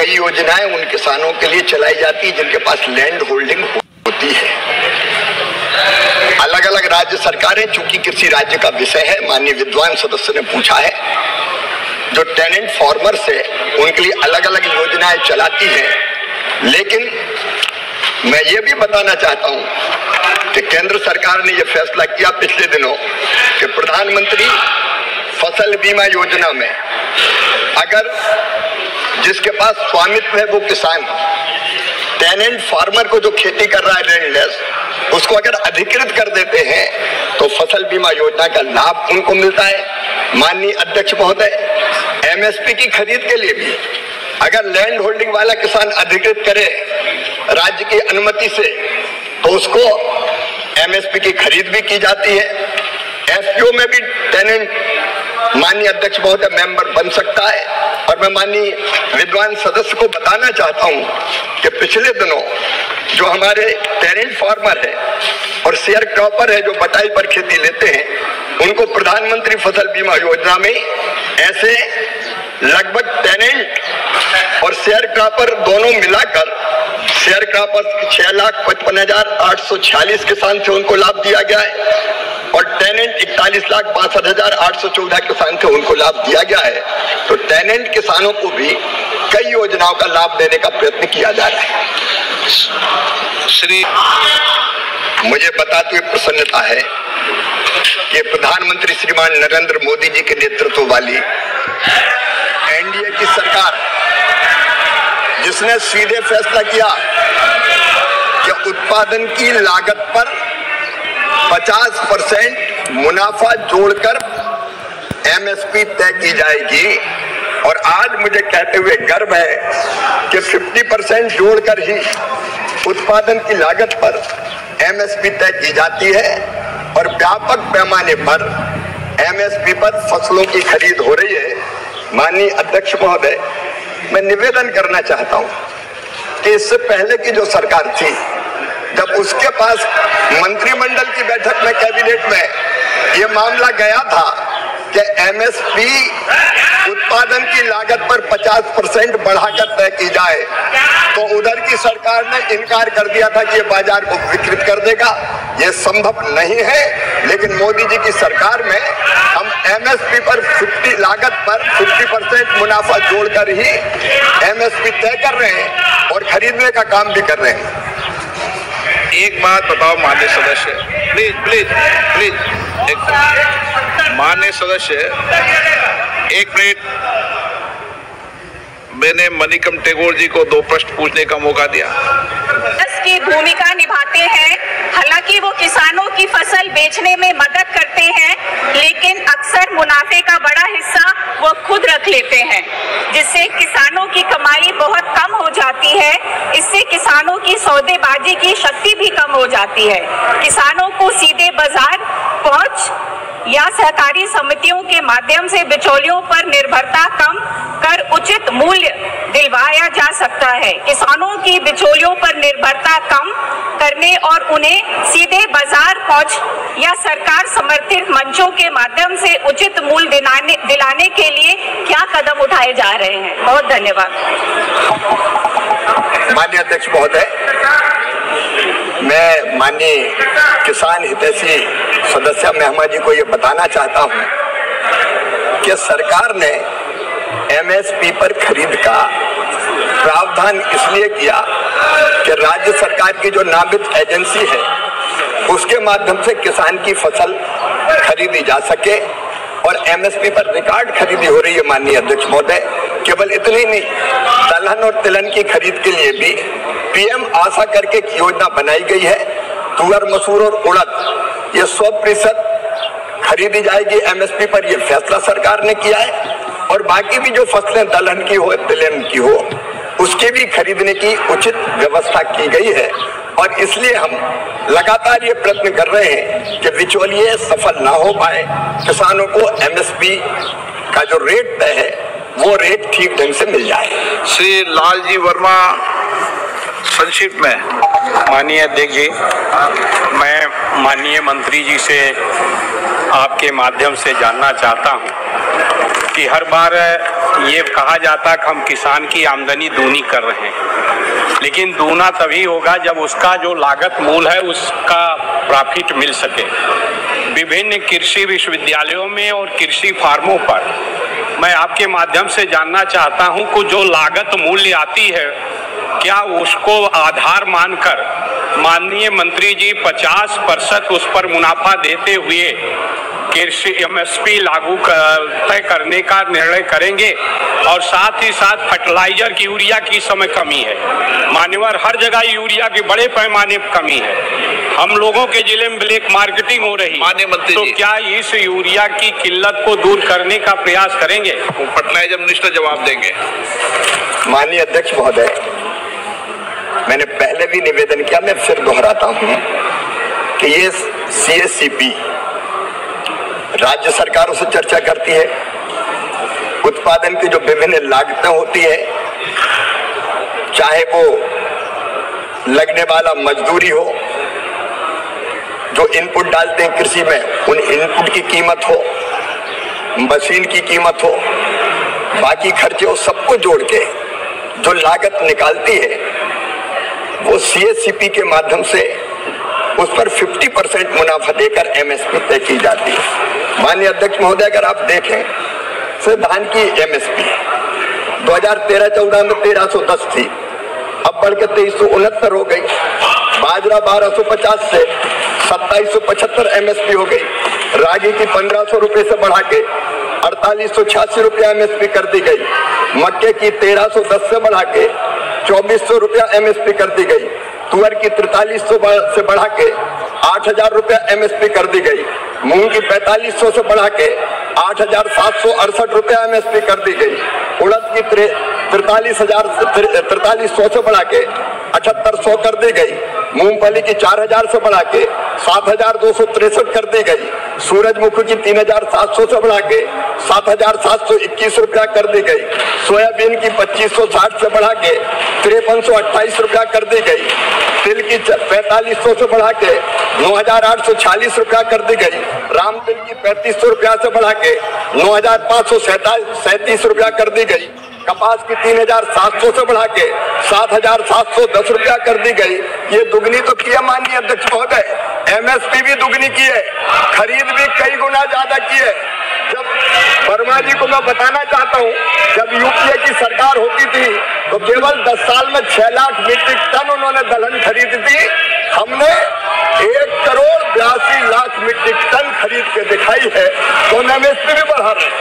कई योजनाएं उन किसानों के लिए चलाई जाती है जिनके पास लैंड होल्डिंग होती है। अलग अलग राज्य सरकारें, चूंकि किसी राज्य का विषय है, माननीय विद्वान सदस्य ने पूछा है, जो टेनेंट फार्मर्स है उनके लिए अलग अलग योजनाएं चलाती है। लेकिन मैं ये भी बताना चाहता हूं कि केंद्र सरकार ने यह फैसला किया पिछले दिनों कि प्रधानमंत्री फसल बीमा योजना में अगर जिसके पास स्वामित्व है वो किसान, टेनेंट फार्मर को जो खेती कर रहा है लैंडलेस, उसको अगर अधिकृत कर देते हैं तो फसल बीमा योजना का लाभ उनको मिलता है। माननीय अध्यक्ष महोदय, एमएसपी की खरीद के लिए भी अगर लैंड होल्डिंग वाला किसान अधिकृत करे राज्य की अनुमति से तो उसको एमएसपी की खरीद भी की जाती है। एफपीओ में भी टेनेंट माननीय अध्यक्ष महोदय मेंबर बन सकता है। और मैं माननीय विद्वान सदस्य को बताना चाहता हूं कि पिछले दिनों जो हमारे टेनेंट फार्मर है और शेयर क्रॉपर है जो बटाई पर खेती लेते हैं, उनको प्रधानमंत्री फसल बीमा योजना में ऐसे लगभग टेनेंट और शेयर क्रॉपर दोनों मिलाकर शेयर क्रॉपर 6,55,846 किसान थे, उनको लाभ दिया गया है और टेनेंट 41,62,814 किसान थे, उनको लाभ दिया गया है। तो टेनेंट किसानों को भी कई योजनाओं का लाभ देने का प्रयत्न किया जा रहा है। मुझे बताते हुए प्रसन्नता है कि प्रधानमंत्री श्रीमान नरेंद्र मोदी जी के नेतृत्व वाली एनडीए की सरकार, जिसने सीधे फैसला किया कि उत्पादन की लागत पर 50% मुनाफा जोड़कर एमएसपी तय की जाएगी, और आज मुझे कहते हुए गर्व है कि 50% जोड़कर ही उत्पादन की लागत पर एमएसपी तय की जाती है और व्यापक पैमाने पर एमएसपी पर फसलों की खरीद हो रही है। माननीय अध्यक्ष महोदय, मैं निवेदन करना चाहता हूं कि इससे पहले की जो सरकार थी, जब उसके पास मंत्रिमंडल की बैठक में कैबिनेट में यह मामला गया था कि एमएसपी उत्पादन की लागत पर 50% बढ़ाकर तय की जाए, तो उधर की सरकार ने इनकार कर दिया था कि ये बाजार को विकृत कर देगा, ये संभव नहीं है। लेकिन मोदी जी की सरकार में हम एमएसपी पर 50 लागत पर 50% मुनाफा जोड़कर ही एमएसपी तय कर रहे हैं और खरीदने का काम भी कर रहे हैं। एक बात बताओ माननीय सदस्य, प्लीज प्लीज प्लीज, एक माननीय सदस्य, एक मिनट। मैंने मणिकम टेगोर जी को 2 प्रश्न पूछने का मौका दिया। की भूमिका निभाते हैं, हालांकि वो किसानों की फसल बेचने में मदद करते हैं, लेकिन अक्सर मुनाफे का बड़ा हिस्सा वो खुद रख लेते हैं, जिससे किसानों की कमाई बहुत कम हो जाती है। इससे किसानों की सौदेबाजी की शक्ति भी कम हो जाती है। किसानों को सीधे बाजार पहुंच या सहकारी समितियों के माध्यम से बिचौलियों पर निर्भरता कम कर उचित मूल्य दिलवाया जा सकता है। किसानों की बिचौलियों पर निर्भरता कम करने और उन्हें सीधे बाजार पहुंच या सरकार समर्थित मंचों के माध्यम से उचित मूल्य दिलाने के लिए क्या कदम उठाए जा रहे हैं? बहुत धन्यवाद। माननीय अध्यक्ष महोदय, मैं माननीय किसान हितैषी सदस्य मेहमा जी को ये बताना चाहता हूं कि सरकार ने एमएसपी पर खरीद का प्रावधान इसलिए किया कि राज्य सरकार की जो नामित एजेंसी है उसके माध्यम से किसान की फसल खरीदी जा सके और एमएसपी पर रिकॉर्ड खरीदी हो रही है। माननीय अध्यक्ष महोदय, केवल इतनी नहीं, दलहन और तिलहन की खरीद के लिए भी पीएम आशा करके एक योजना बनाई गई है। तुअर, मसूर और उड़द ये 100% खरीदी जाएगी एमएसपी पर, यह फैसला सरकार ने किया है। और बाकी भी जो फसलें दलहन की हो, तिलहन की हो, उसके भी खरीदने की उचित व्यवस्था की गई है। और इसलिए हम लगातार ये प्रयत्न कर रहे हैं कि बिचौलिए सफल ना हो पाए, किसानों को एमएसपी का जो रेट तय है वो रेट ठीक ढंग से मिल जाए। श्री लालजी वर्मा, संक्षिप्त में। माननीय अध्यक्ष जी, मैं माननीय मंत्री जी से आपके माध्यम से जानना चाहता हूं कि हर बार ये कहा जाता कि हम किसान की आमदनी दूनी कर रहे हैं, लेकिन दूना तभी होगा जब उसका जो लागत मूल है उसका प्रॉफिट मिल सके। विभिन्न कृषि विश्वविद्यालयों में और कृषि फार्मों पर मैं आपके माध्यम से जानना चाहता हूं कि जो लागत मूल्य आती है, क्या उसको आधार मानकर माननीय मंत्री जी 50% उस पर मुनाफा देते हुए कृषि MSP लागू तय करने का निर्णय करेंगे? और साथ ही साथ फर्टिलाइजर की, यूरिया की समय कमी है, मान्यवर हर जगह यूरिया की बड़े पैमाने पर कमी है, हम लोगों के जिले में ब्लैक मार्केटिंग हो रही है, तो क्या इस यूरिया की किल्लत को दूर करने का प्रयास करेंगे? फर्टिलाइजर मिनिस्टर जवाब देंगे। माननीय अध्यक्ष महोदय, मैंने पहले भी निवेदन किया, मैं फिर दोहराता हूं कि ये CSCP राज्य सरकारों से चर्चा करती है, उत्पादन की जो विभिन्न लागतें होती है, चाहे वो लगने वाला मजदूरी हो, जो इनपुट डालते हैं कृषि में उन इनपुट की कीमत हो, मशीन की कीमत हो, बाकी खर्चे हो, सबको जोड़ के जो लागत निकालती है वो CSCP के माध्यम से उस पर 50% मुनाफा देकर MSP तय की जाती है। माननीय अध्यक्ष महोदय, अगर आप देखें तो धान की MSP 2013-14 में 1310 थी, अब बढ़ के 2369 हो गई। बाजरा 1250 से 2775 MSP हो गई। रागी की 1500 रुपए से बढ़ा के 4886 रुपया MSP कर दी गई। मक्के की 1310 से बढ़ा के 2400 रुपया MSP कर दी गई। तुअर की 4300 से बढ़ा के 8000 रुपया MSP कर दी गई। मूंग की 4500 से बढ़ा के 8768 रुपया MSP कर दी गई। उड़द की 4300 से बढ़ा के 7800 कर दी गई। मूंगफली की 4000 से बढ़ा के 7263 कर दी गई। सूरजमुखी की 3700 से बढ़ा के 7721 रुपया कर दी गई। सोयाबीन की 2560 से बढ़ा के 5328 रुपया कर दी गई। तिल की 4500 से बढ़ा के 9840 रुपया कर दी गई। राम तिल की 3500 रुपया से बढ़ा के 9537 रुपया कर दी गई। कपास की 3700 से बढ़ा के 7710 रुपया कर दी गई। ये दुगनी तो की है माननीय अध्यक्ष महोदय, MSP भी दुगनी की है, खरीद भी कई गुना ज्यादा की है। जब वर्मा जी को मैं बताना चाहता हूँ, जब UPA की सरकार होती थी तो केवल 10 साल में 6 लाख मीट्रिक टन उन्होंने दलहन खरीदी थी। हमने 1,82,00,000 मीट्रिक टन खरीद के दिखाई है, तो हम MSP भी बढ़ा रहे हैं,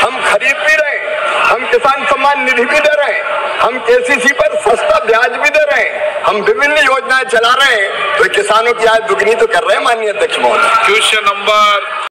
हम खरीद भी रहे हैं, हम किसान सम्मान निधि भी दे रहे हैं, हम KCC पर सस्ता ब्याज भी दे रहे हैं, हम विभिन्न योजनाएं चला रहे हैं, तो किसानों की आय दुगनी तो कर रहे हैं माननीय अध्यक्ष महोदय। Question number